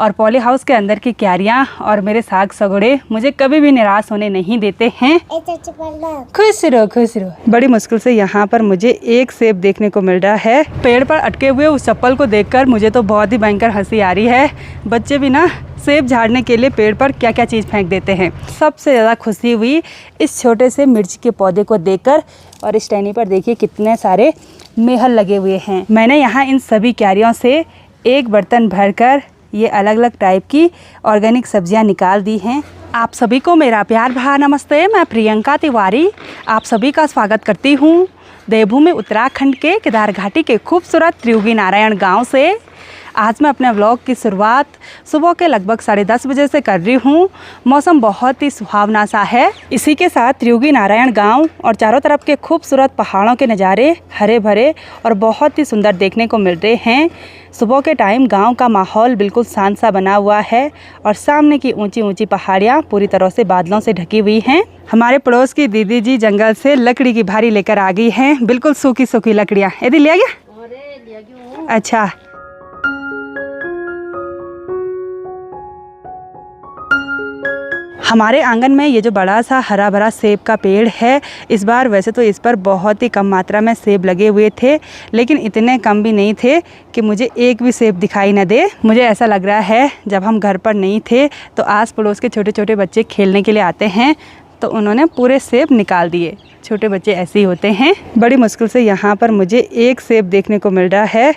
और poly house के अंदर की क्यारियाँ और मेरे साग सगोड़े मुझे कभी भी निराश होने नहीं देते हैं। खुश रहो खुश रहो। बड़ी मुश्किल से यहाँ पर मुझे एक सेब देखने को मिल रहा है। पेड़ पर अटके हुए उस चप्पल को देखकर मुझे तो बहुत ही भयंकर हंसी आ रही है। बच्चे भी ना सेब झाड़ने के लिए पेड़ पर क्या क्या चीज़ फेंक देते हैं। सबसे ज़्यादा खुशी हुई इस छोटे से मिर्च के पौधे को देखकर। और इस टहनी पर देखिए कितने सारे मेहल लगे हुए हैं। मैंने यहाँ इन सभी क्यारियों से एक बर्तन भरकर ये अलग अलग टाइप की ऑर्गेनिक सब्जियाँ निकाल दी हैं। आप सभी को मेरा प्यार भरा नमस्ते। मैं प्रियंका तिवारी आप सभी का स्वागत करती हूँ देवभूमि उत्तराखंड के केदार घाटी के खूबसूरत त्रियुगी नारायण गाँव से। आज मैं अपने व्लॉग की शुरुआत सुबह के लगभग 10:30 बजे से कर रही हूँ। मौसम बहुत ही सुहावना सा है। इसी के साथ त्रियुगी नारायण गांव और चारों तरफ के खूबसूरत पहाड़ों के नज़ारे हरे भरे और बहुत ही सुंदर देखने को मिल रहे हैं। सुबह के टाइम गांव का माहौल बिल्कुल शांत सा बना हुआ है और सामने की ऊंची ऊंची पहाड़ियाँ पूरी तरह से बादलों से ढकी हुई हैं। हमारे पड़ोस की दीदी जी जंगल से लकड़ी की भारी लेकर आ गई हैं। बिल्कुल सूखी सूखी लकड़ियाँ। यदि लिया गया? अच्छा। हमारे आंगन में ये जो बड़ा सा हरा भरा सेब का पेड़ है, इस बार वैसे तो इस पर बहुत ही कम मात्रा में सेब लगे हुए थे, लेकिन इतने कम भी नहीं थे कि मुझे एक भी सेब दिखाई न दे। मुझे ऐसा लग रहा है जब हम घर पर नहीं थे तो आस पड़ोस के छोटे छोटे बच्चे खेलने के लिए आते हैं तो उन्होंने पूरे सेब निकाल दिए। छोटे बच्चे ऐसे ही होते हैं। बड़ी मुश्किल से यहाँ पर मुझे एक सेब देखने को मिल रहा है,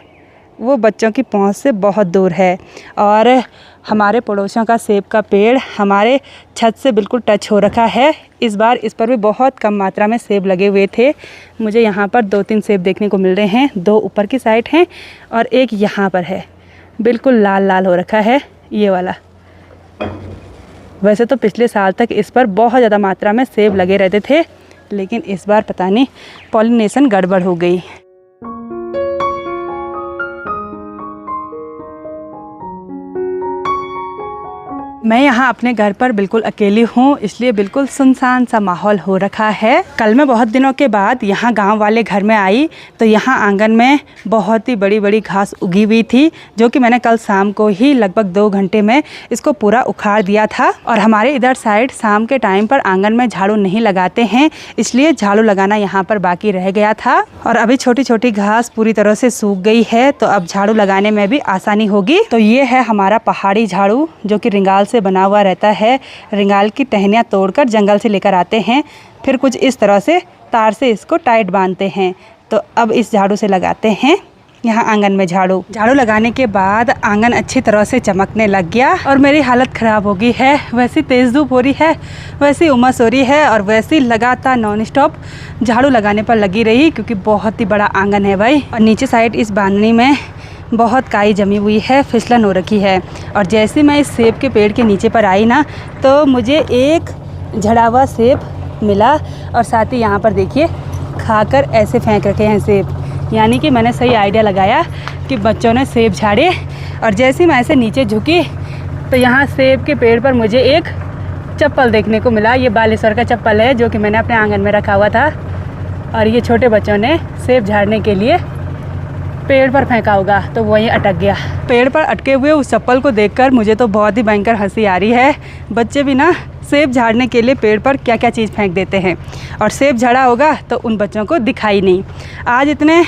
वो बच्चों की पहुँच से बहुत दूर है। और हमारे पड़ोसियों का सेब का पेड़ हमारे छत से बिल्कुल टच हो रखा है। इस बार इस पर भी बहुत कम मात्रा में सेब लगे हुए थे। मुझे यहाँ पर 2-3 सेब देखने को मिल रहे हैं। 2 ऊपर की साइड हैं और एक यहाँ पर है, बिल्कुल लाल लाल हो रखा है ये वाला। वैसे तो पिछले साल तक इस पर बहुत ज़्यादा मात्रा में सेब लगे रहते थे, लेकिन इस बार पता नहीं पॉलिनेशन गड़बड़ हो गई। मैं यहाँ अपने घर पर बिल्कुल अकेली हूँ, इसलिए बिल्कुल सुनसान सा माहौल हो रखा है। कल मैं बहुत दिनों के बाद यहाँ गांव वाले घर में आई तो यहाँ आंगन में बहुत ही बड़ी बड़ी घास उगी हुई थी, जो कि मैंने कल शाम को ही लगभग 2 घंटे में इसको पूरा उखाड़ दिया था। और हमारे इधर साइड शाम के टाइम पर आंगन में झाड़ू नहीं लगाते हैं, इसलिए झाड़ू लगाना यहाँ पर बाकी रह गया था। और अभी छोटी छोटी घास पूरी तरह से सूख गई है, तो अब झाड़ू लगाने में भी आसानी होगी। तो ये है हमारा पहाड़ी झाड़ू, जो कि रिंगाल से बना हुआ रहता है। रिंगाल की टहनियाँ तोड़कर जंगल से लेकर आते हैं, फिर कुछ इस तरह से तार से इसको टाइट बांधते हैं। तो अब इस झाड़ू से लगाते हैं यहाँ आंगन में झाड़ू। झाड़ू लगाने के बाद आंगन अच्छी तरह से चमकने लग गया और मेरी हालत ख़राब हो गई है। वैसी तेज़ धूप हो रही है, वैसी उमस हो रही है और वैसी लगातार नॉन स्टॉप झाड़ू लगाने पर लगी रही, क्योंकि बहुत ही बड़ा आंगन है भाई। और नीचे साइड इस बांधनी में बहुत काई जमी हुई है, फिसलन हो रखी है। और जैसे मैं इस सेब के पेड़ के नीचे पर आई ना, तो मुझे एक झड़ा हुआ सेब मिला और साथ ही यहाँ पर देखिए खाकर ऐसे फेंक रखे हैं सेब। यानी कि मैंने सही आइडिया लगाया कि बच्चों ने सेब झाड़े। और जैसे मैं ऐसे नीचे झुकी तो यहाँ सेब के पेड़ पर मुझे एक चप्पल देखने को मिला। ये बालेश्वर का चप्पल है, जो कि मैंने अपने आंगन में रखा हुआ था। और ये छोटे बच्चों ने सेब झाड़ने के लिए पेड़ पर फेंका होगा, तो वहीं अटक गया। पेड़ पर अटके हुए उस चप्पल को देखकर मुझे तो बहुत ही भयंकर हंसी आ रही है। बच्चे भी ना सेब झाड़ने के लिए पेड़ पर क्या क्या चीज़ फेंक देते हैं, और सेब झड़ा होगा तो उन बच्चों को दिखाई नहीं। आज इतने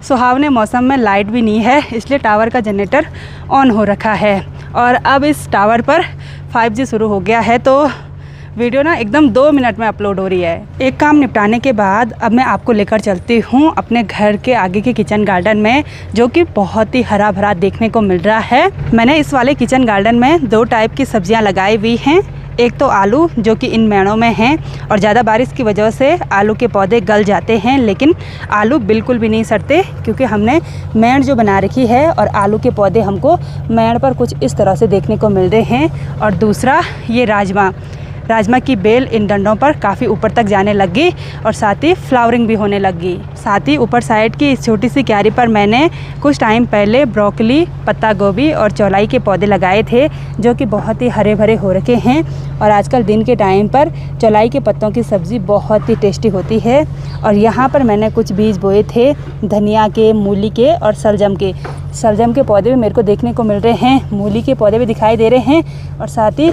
सुहावने मौसम में लाइट भी नहीं है, इसलिए टावर का जनरेटर ऑन हो रखा है। और अब इस टावर पर 5G शुरू हो गया है, तो वीडियो ना एकदम 2 मिनट में अपलोड हो रही है। एक काम निपटाने के बाद अब मैं आपको लेकर चलती हूँ अपने घर के आगे के किचन गार्डन में, जो कि बहुत ही हरा भरा देखने को मिल रहा है। मैंने इस वाले किचन गार्डन में 2 टाइप की सब्जियाँ लगाई हुई हैं। एक तो आलू, जो कि इन मेड़ों में हैं और ज़्यादा बारिश की वजह से आलू के पौधे गल जाते हैं, लेकिन आलू बिल्कुल भी नहीं सड़ते, क्योंकि हमने मेड़ जो बना रखी है और आलू के पौधे हमको मेड़ पर कुछ इस तरह से देखने को मिल रहे हैं। और दूसरा ये राजमा। राजमा की बेल इन डंडों पर काफ़ी ऊपर तक जाने लग गई और साथ ही फ्लावरिंग भी होने लग गई। साथ ही ऊपर साइड की इस छोटी सी क्यारी पर मैंने कुछ टाइम पहले ब्रोकली, पत्ता गोभी और चौलाई के पौधे लगाए थे जो कि बहुत ही हरे भरे हो रखे हैं। और आजकल दिन के टाइम पर चौलाई के पत्तों की सब्ज़ी बहुत ही टेस्टी होती है। और यहाँ पर मैंने कुछ बीज बोए थे धनिया के, मूली के और सलजम के। सलजम के पौधे भी मेरे को देखने को मिल रहे हैं, मूली के पौधे भी दिखाई दे रहे हैं और साथ ही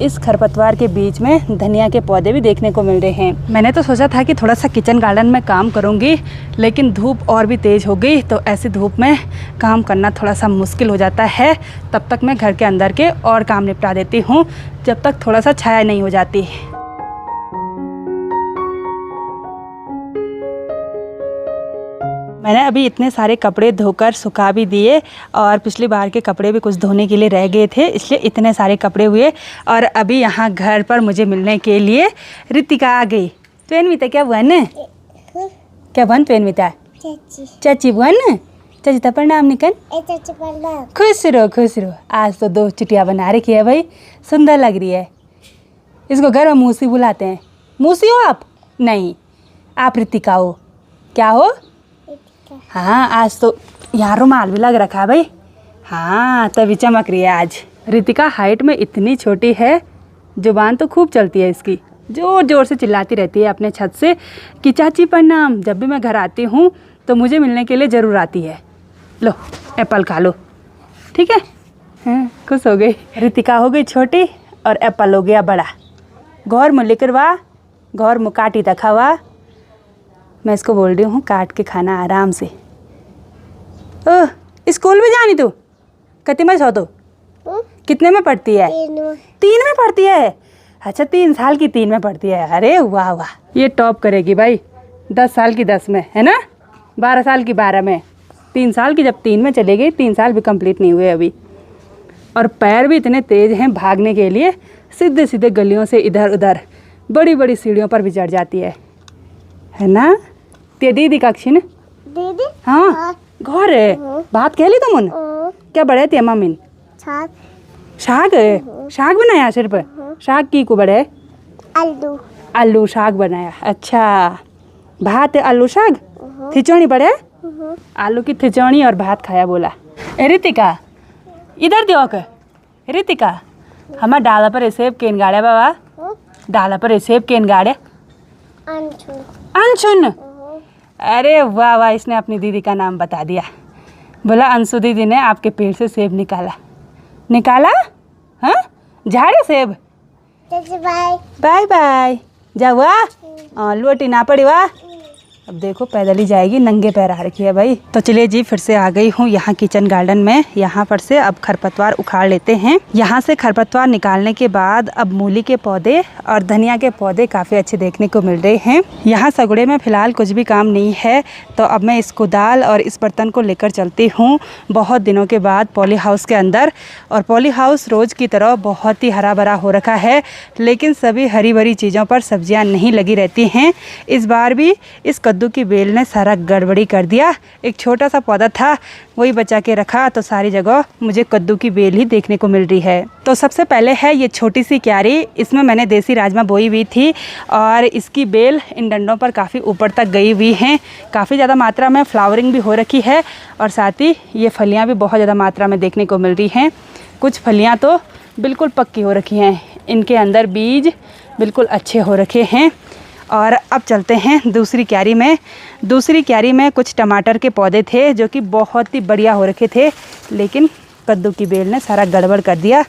इस खरपतवार के बीच में धनिया के पौधे भी देखने को मिल रहे हैं। मैंने तो सोचा था कि थोड़ा सा किचन गार्डन में काम करूंगी, लेकिन धूप और भी तेज़ हो गई तो ऐसी धूप में काम करना थोड़ा सा मुश्किल हो जाता है। तब तक मैं घर के अंदर के और काम निपटा देती हूँ जब तक थोड़ा सा छाया नहीं हो जाती। मैंने अभी इतने सारे कपड़े धोकर सुखा भी दिए और पिछली बार के कपड़े भी कुछ धोने के लिए रह गए थे, इसलिए इतने सारे कपड़े हुए। और अभी यहाँ घर पर मुझे मिलने के लिए रितिका आ गई। पेनविता क्या बन, क्या बन पेनविता? चाची बन। चाची तो प्रणाम निकन। खुश रहो खुश रहो। आज तो 2 चिटिया बना रखी है भाई, सुंदर लग रही है। इसको घर में मूसी बुलाते हैं। मूसी हो आप? नहीं, आप रितिका हो। क्या हो? हाँ, आज तो यहाँ रुमाल भी लग रखा है भाई। हाँ, तभी चमक रही है आज। रितिका हाइट में इतनी छोटी है, जुबान तो खूब चलती है इसकी, ज़ोर ज़ोर से चिल्लाती रहती है अपने छत से कि चाची प्रणाम। जब भी मैं घर आती हूँ तो मुझे मिलने के लिए ज़रूर आती है। लो एप्पल खा लो, ठीक है? हाँ, खुश हो गई। रितिका हो गई छोटी और एप्पल हो गया बड़ा। गौर में लेकर वाह, गौर में काटी तक वाह। मैं इसको बोल रही हूँ काट के खाना आराम से। ओह, स्कूल भी जानी तू? कितने में हो तो? कितने में पढ़ती है? 3 में पढ़ती है। अच्छा, 3 साल की 3 में पढ़ती है। अरे वाह वाह, ये टॉप करेगी भाई। 10 साल की 10 में है ना, 12 साल की 12 में, 3 साल की जब 3 में चले गई। 3 साल भी कंप्लीट नहीं हुए अभी। और पैर भी इतने तेज़ हैं भागने के लिए, सीधे सीधे गलियों से इधर उधर, बड़ी बड़ी सीढ़ियों पर भी चढ़ जाती है ना? ते दीदी कक्षिन दीदी। हाँ, घर है। बात कह ली तुम? क्या बड़े थे मम्मी? साग। साग बनाया सिर्फ? साग की को बड़े? आलू साग बनाया। अच्छा, भात आलू साग, खिचड़ी बड़े? आलू की खिचड़ी और भात खाया बोला। ए रितिका, इधर दियो के। रितिका, हमारा डाला पर सेब केन गाड़े बाबा? डाला पर सेब केन गाड़े? अनशुन। अरे वाह वाह, इसने अपनी दीदी का नाम बता दिया। बोला अंशु दीदी ने आपके पेड़ से सेब निकाला। हाँ, झाड़े सेब। बाय बाय, जाओ। वाह, लोटी ना पड़ी वाह। अब देखो पैदल ही जाएगी, नंगे पैर आ रखी है भाई। तो चलिए जी, फिर से आ गई हूँ यहाँ किचन गार्डन में। यहाँ पर से अब खरपतवार उखाड़ लेते हैं। यहाँ से खरपतवार निकालने के बाद अब मूली के पौधे और धनिया के पौधे काफ़ी अच्छे देखने को मिल रहे हैं। यहाँ सगुड़े में फ़िलहाल कुछ भी काम नहीं है, तो अब मैं इस कुदाल और इस बर्तन को लेकर चलती हूँ बहुत दिनों के बाद पॉली हाउस के अंदर। और पॉली हाउस रोज़ की तरह बहुत ही हरा भरा हो रखा है, लेकिन सभी हरी भरी चीज़ों पर सब्जियाँ नहीं लगी रहती हैं। इस बार भी इस कद्दू की बेल ने सारा गड़बड़ी कर दिया। एक छोटा सा पौधा था, वही बचा के रखा, तो सारी जगह मुझे कद्दू की बेल ही देखने को मिल रही है। तो सबसे पहले है ये छोटी सी क्यारी, इसमें मैंने देसी राजमा बोई हुई थी और इसकी बेल इन डंडों पर काफ़ी ऊपर तक गई हुई हैं। काफ़ी ज़्यादा मात्रा में फ्लावरिंग भी हो रखी है और साथ ही ये फलियाँ भी बहुत ज़्यादा मात्रा में देखने को मिल रही हैं। कुछ फलियाँ तो बिल्कुल पक्की हो रखी हैं, इनके अंदर बीज बिल्कुल अच्छे हो रखे हैं। और अब चलते हैं दूसरी क्यारी में। दूसरी क्यारी में कुछ टमाटर के पौधे थे जो कि बहुत ही बढ़िया हो रखे थे, लेकिन कद्दू की बेल ने सारा गड़बड़ कर दिया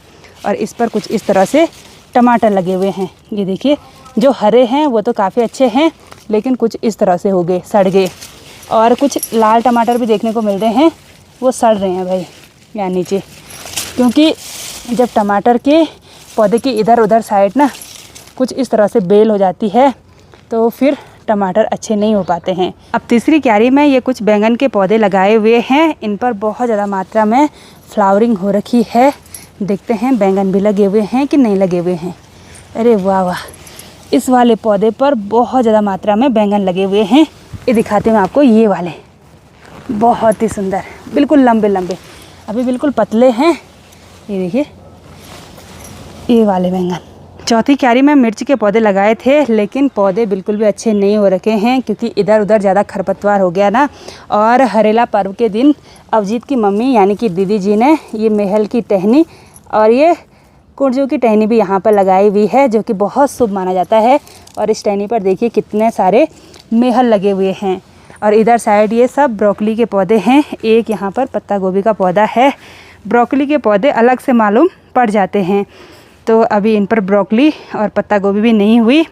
और इस पर कुछ इस तरह से टमाटर लगे हुए हैं। ये देखिए, जो हरे हैं वो तो काफ़ी अच्छे हैं, लेकिन कुछ इस तरह से हो गए, सड़ गए। और कुछ लाल टमाटर भी देखने को मिल रहे हैं, वो सड़ रहे हैं भाई यहाँ नीचे, क्योंकि जब टमाटर के पौधे की इधर उधर साइड ना कुछ इस तरह से बेल हो जाती है तो फिर टमाटर अच्छे नहीं हो पाते हैं। अब तीसरी क्यारी में ये कुछ बैंगन के पौधे लगाए हुए हैं, इन पर बहुत ज़्यादा मात्रा में फ्लावरिंग हो रखी है। देखते हैं बैंगन भी लगे हुए हैं कि नहीं लगे हुए हैं। अरे वाह वाह, इस वाले पौधे पर बहुत ज़्यादा मात्रा में बैंगन लगे हुए हैं। ये दिखाती हूँ आपको, ये वाले बहुत ही सुंदर, बिल्कुल लंबे लंबे, अभी बिल्कुल पतले हैं। ये देखिए, ये वाले बैंगन चौथी क्यारी में मिर्च के पौधे लगाए थे, लेकिन पौधे बिल्कुल भी अच्छे नहीं हो रखे हैं क्योंकि इधर उधर ज़्यादा खरपतवार हो गया ना। और हरेला पर्व के दिन अवजीत की मम्मी यानी कि दीदी जी ने ये मेहल की टहनी और ये कुर्जू की टहनी भी यहाँ पर लगाई हुई है, जो कि बहुत शुभ माना जाता है। और इस टहनी पर देखिए कितने सारे मेहल लगे हुए हैं। और इधर साइड ये सब ब्रोकली के पौधे हैं। एक यहाँ पर पत्ता गोभी का पौधा है। ब्रोकली के पौधे अलग से मालूम पड़ जाते हैं, तो अभी इन पर ब्रोकली और पत्ता गोभी भी नहीं हुई।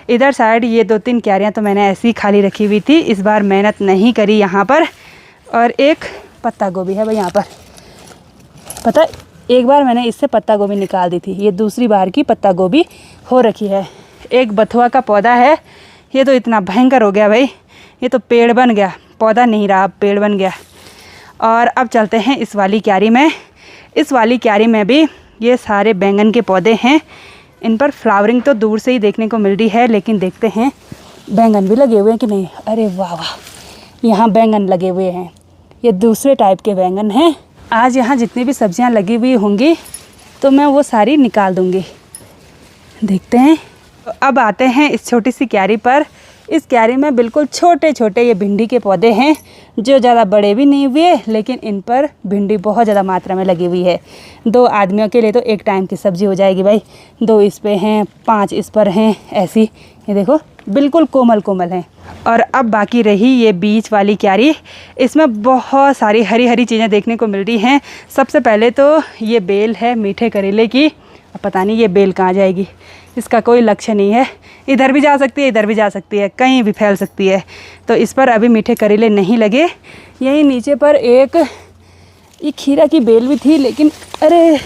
इधर साइड ये 2-3 क्यारियाँ तो मैंने ऐसी ही खाली रखी हुई थी, इस बार मेहनत नहीं करी यहाँ पर। और एक पत्ता गोभी है भाई यहाँ पर, पता है एक बार मैंने इससे पत्ता गोभी निकाल दी थी, ये दूसरी बार की पत्ता गोभी हो रखी है। एक बथुआ का पौधा है, ये तो इतना भयंकर हो गया भाई, ये तो पेड़ बन गया, पौधा नहीं रहा, अब पेड़ बन गया। और अब चलते हैं इस वाली क्यारी में। इस वाली क्यारी में भी ये सारे बैंगन के पौधे हैं। इन पर फ्लावरिंग तो दूर से ही देखने को मिल रही है, लेकिन देखते हैं बैंगन भी लगे हुए हैं कि नहीं। अरे वाह वाह, यहाँ बैंगन लगे हुए हैं, ये दूसरे टाइप के बैंगन हैं। आज यहाँ जितनी भी सब्जियाँ लगी हुई होंगी तो मैं वो सारी निकाल दूँगी, देखते हैं। तो अब आते हैं इस छोटी सी क्यारी पर। इस क्यारी में बिल्कुल छोटे छोटे ये भिंडी के पौधे हैं, जो ज़्यादा बड़े भी नहीं हुए, लेकिन इन पर भिंडी बहुत ज़्यादा मात्रा में लगी हुई है। 2 आदमियों के लिए तो एक टाइम की सब्ज़ी हो जाएगी भाई। 2 इस पे हैं, 5 इस पर हैं, ऐसी ये देखो बिल्कुल कोमल कोमल हैं। और अब बाकी रही ये बीच वाली क्यारी, इसमें बहुत सारी हरी हरी चीज़ें देखने को मिल रही हैं। सबसे पहले तो ये बेल है मीठे करेले की, पता नहीं ये बेल कहाँ जाएगी, इसका कोई लक्ष्य नहीं है, इधर भी जा सकती है इधर भी जा सकती है, कहीं भी फैल सकती है। तो इस पर अभी मीठे करेले नहीं लगे। यहीं नीचे पर एक ये खीरा की बेल भी थी, लेकिन अरे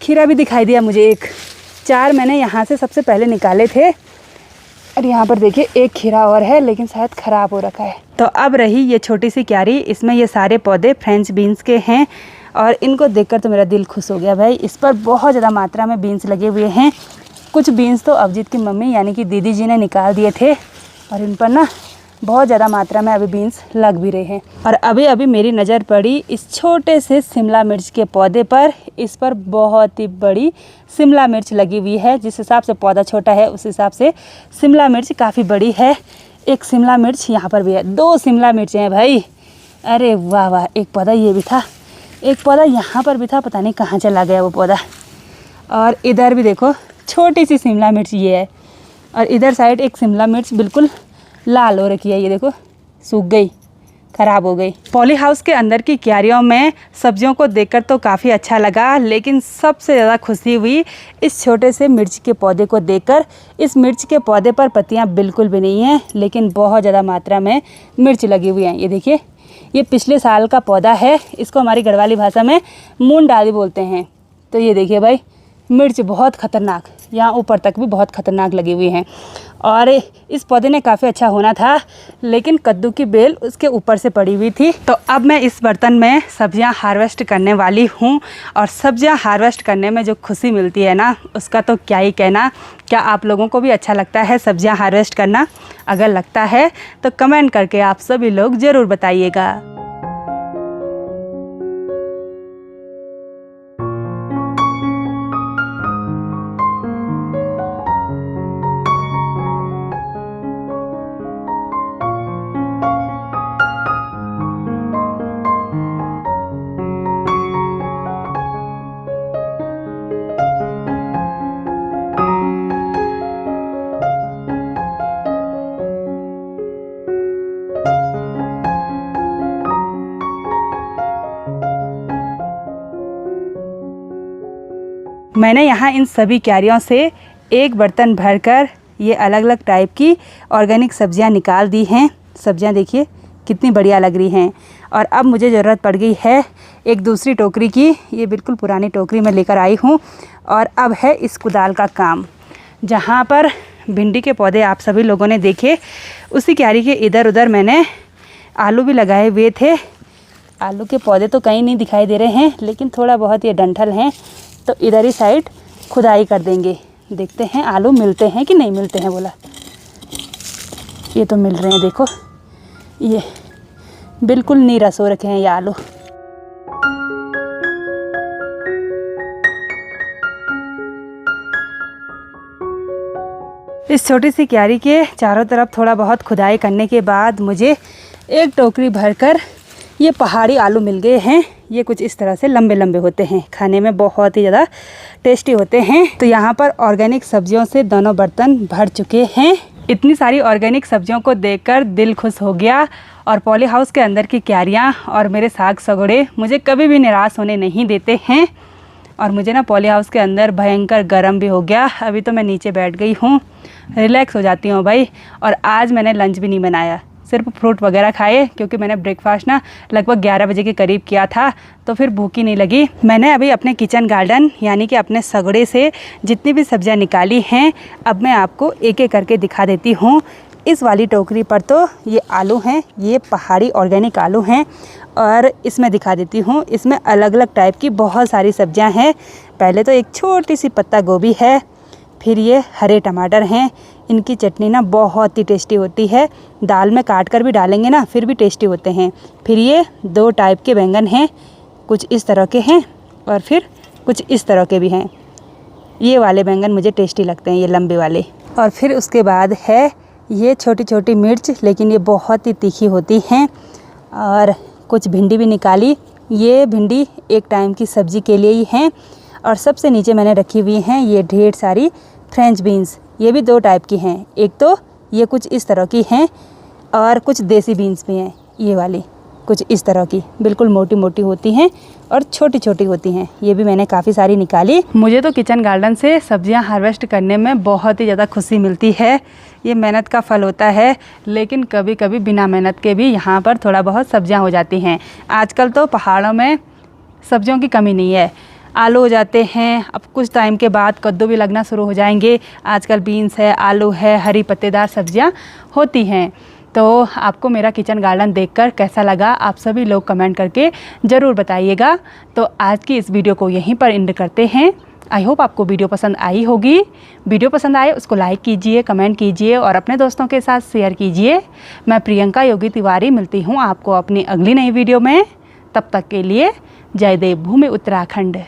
खीरा भी दिखाई दिया मुझे। 4 मैंने यहाँ से सबसे पहले निकाले थे। और यहाँ पर देखिए एक खीरा और है, लेकिन शायद ख़राब हो रखा है। तो अब रही ये छोटी सी क्यारी, इसमें ये सारे पौधे फ्रेंच बीन्स के हैं। और इनको देखकर तो मेरा दिल खुश हो गया भाई। इस पर बहुत ज़्यादा मात्रा में बीन्स लगे हुए हैं। कुछ बीन्स तो अवजीत की मम्मी यानी कि दीदी जी ने निकाल दिए थे, और इन पर ना बहुत ज़्यादा मात्रा में अभी बीन्स लग भी रहे हैं। और अभी अभी मेरी नज़र पड़ी इस छोटे से शिमला मिर्च के पौधे पर। इस पर बहुत ही बड़ी शिमला मिर्च लगी हुई है। जिस हिसाब से पौधा छोटा है उस हिसाब से शिमला मिर्च काफ़ी बड़ी है। एक शिमला मिर्च यहाँ पर भी है, 2 शिमला मिर्चें हैं भाई। अरे वाह वाह, एक पौधा ये भी था, एक पौधा यहाँ पर भी था, पता नहीं कहाँ चला गया वो पौधा। और इधर भी देखो छोटी सी शिमला मिर्च ये है। और इधर साइड एक शिमला मिर्च बिल्कुल लाल हो रखी है, ये देखो सूख गई, ख़राब हो गई। पॉली हाउस के अंदर की क्यारियों में सब्जियों को देखकर तो काफ़ी अच्छा लगा, लेकिन सबसे ज़्यादा खुशी हुई इस छोटे से मिर्च के पौधे को देखकर। इस मिर्च के पौधे पर पत्तियां बिल्कुल भी नहीं हैं, लेकिन बहुत ज़्यादा मात्रा में मिर्च लगी हुई हैं। ये देखिए, ये पिछले साल का पौधा है, इसको हमारी गढ़वाली भाषा में मूंगडाली बोलते हैं। तो ये देखिए भाई, मिर्च बहुत ख़तरनाक, यहाँ ऊपर तक भी बहुत ख़तरनाक लगी हुई हैं। और इस पौधे ने काफ़ी अच्छा होना था, लेकिन कद्दू की बेल उसके ऊपर से पड़ी हुई थी। तो अब मैं इस बर्तन में सब्जियां हार्वेस्ट करने वाली हूँ। और सब्जियां हार्वेस्ट करने में जो खुशी मिलती है ना, उसका तो क्या ही कहना। क्या आप लोगों को भी अच्छा लगता है सब्जियां हार्वेस्ट करना? अगर लगता है तो कमेंट करके आप सभी लोग ज़रूर बताइएगा। मैंने यहाँ इन सभी क्यारियों से एक बर्तन भरकर ये अलग अलग टाइप की ऑर्गेनिक सब्जियाँ निकाल दी हैं। सब्जियाँ देखिए कितनी बढ़िया लग रही हैं। और अब मुझे ज़रूरत पड़ गई है एक दूसरी टोकरी की। ये बिल्कुल पुरानी टोकरी में लेकर आई हूँ। और अब है इस कुदाल का काम। जहाँ पर भिंडी के पौधे आप सभी लोगों ने देखे, उसी क्यारी के इधर उधर मैंने आलू भी लगाए हुए थे। आलू के पौधे तो कहीं नहीं दिखाई दे रहे हैं, लेकिन थोड़ा बहुत ये डंठल हैं, तो इधर ही साइड खुदाई कर देंगे। देखते हैं आलू मिलते हैं कि नहीं मिलते हैं। बोला ये तो मिल रहे हैं, देखो ये बिल्कुल नीरस हो रखे हैं ये आलू। इस छोटी सी क्यारी के चारों तरफ थोड़ा बहुत खुदाई करने के बाद मुझे एक टोकरी भरकर ये पहाड़ी आलू मिल गए हैं। ये कुछ इस तरह से लंबे लंबे होते हैं, खाने में बहुत ही ज़्यादा टेस्टी होते हैं। तो यहाँ पर ऑर्गेनिक सब्जियों से दोनों बर्तन भर चुके हैं। इतनी सारी ऑर्गेनिक सब्जियों को देखकर दिल खुश हो गया। और पॉली हाउस के अंदर की क्यारियाँ और मेरे साग सगोड़े मुझे कभी भी निराश होने नहीं देते हैं। और मुझे ना पॉली हाउस के अंदर भयंकर गर्म भी हो गया। अभी तो मैं नीचे बैठ गई हूँ, रिलैक्स हो जाती हूँ भाई। और आज मैंने लंच भी नहीं बनाया, सिर्फ फ्रूट वगैरह खाए, क्योंकि मैंने ब्रेकफास्ट ना लगभग 11 बजे के करीब किया था, तो फिर भूख ही नहीं लगी। मैंने अभी अपने किचन गार्डन यानी कि अपने सगड़े से जितनी भी सब्जियां निकाली हैं, अब मैं आपको एक एक करके दिखा देती हूँ। इस वाली टोकरी पर तो ये आलू हैं, ये पहाड़ी ऑर्गेनिक आलू हैं। और इसमें दिखा देती हूँ, इसमें अलग अलग टाइप की बहुत सारी सब्जियाँ हैं। पहले तो एक छोटी सी पत्ता गोभी है, फिर ये हरे टमाटर हैं। इनकी चटनी ना बहुत ही टेस्टी होती है, दाल में काट कर भी डालेंगे ना फिर भी टेस्टी होते हैं। फिर ये 2 टाइप के बैंगन हैं, कुछ इस तरह के हैं और फिर कुछ इस तरह के भी हैं। ये वाले बैंगन मुझे टेस्टी लगते हैं, ये लंबे वाले। और फिर उसके बाद है ये छोटी छोटी मिर्च, लेकिन ये बहुत ही तीखी होती हैं। और कुछ भिंडी भी निकाली, ये भिंडी एक टाइम की सब्ज़ी के लिए ही हैं। और सबसे नीचे मैंने रखी हुई हैं ये ढेर सारी फ्रेंच बीन्स, ये भी 2 टाइप की हैं। एक तो ये कुछ इस तरह की हैं और कुछ देसी बीन्स भी हैं, ये वाली कुछ इस तरह की, बिल्कुल मोटी मोटी होती हैं और छोटी छोटी होती हैं। ये भी मैंने काफ़ी सारी निकाली। मुझे तो किचन गार्डन से सब्जियां हार्वेस्ट करने में बहुत ही ज़्यादा खुशी मिलती है। ये मेहनत का फल होता है, लेकिन कभी कभी बिना मेहनत के भी यहाँ पर थोड़ा बहुत सब्जियाँ हो जाती हैं। आजकल तो पहाड़ों में सब्जियों की कमी नहीं है, आलू हो जाते हैं, अब कुछ टाइम के बाद कद्दू भी लगना शुरू हो जाएंगे। आजकल बीन्स है, आलू है, हरी पत्तेदार सब्जियां होती हैं। तो आपको मेरा किचन गार्डन देखकर कैसा लगा, आप सभी लोग कमेंट करके ज़रूर बताइएगा। तो आज की इस वीडियो को यहीं पर एंड करते हैं। आई होप आपको वीडियो पसंद आई होगी। वीडियो पसंद आए उसको लाइक कीजिए, कमेंट कीजिए और अपने दोस्तों के साथ शेयर कीजिए। मैं प्रियंका योगी तिवारी मिलती हूँ आपको अपनी अगली नई वीडियो में। तब तक के लिए जय देवभूमि उत्तराखंड।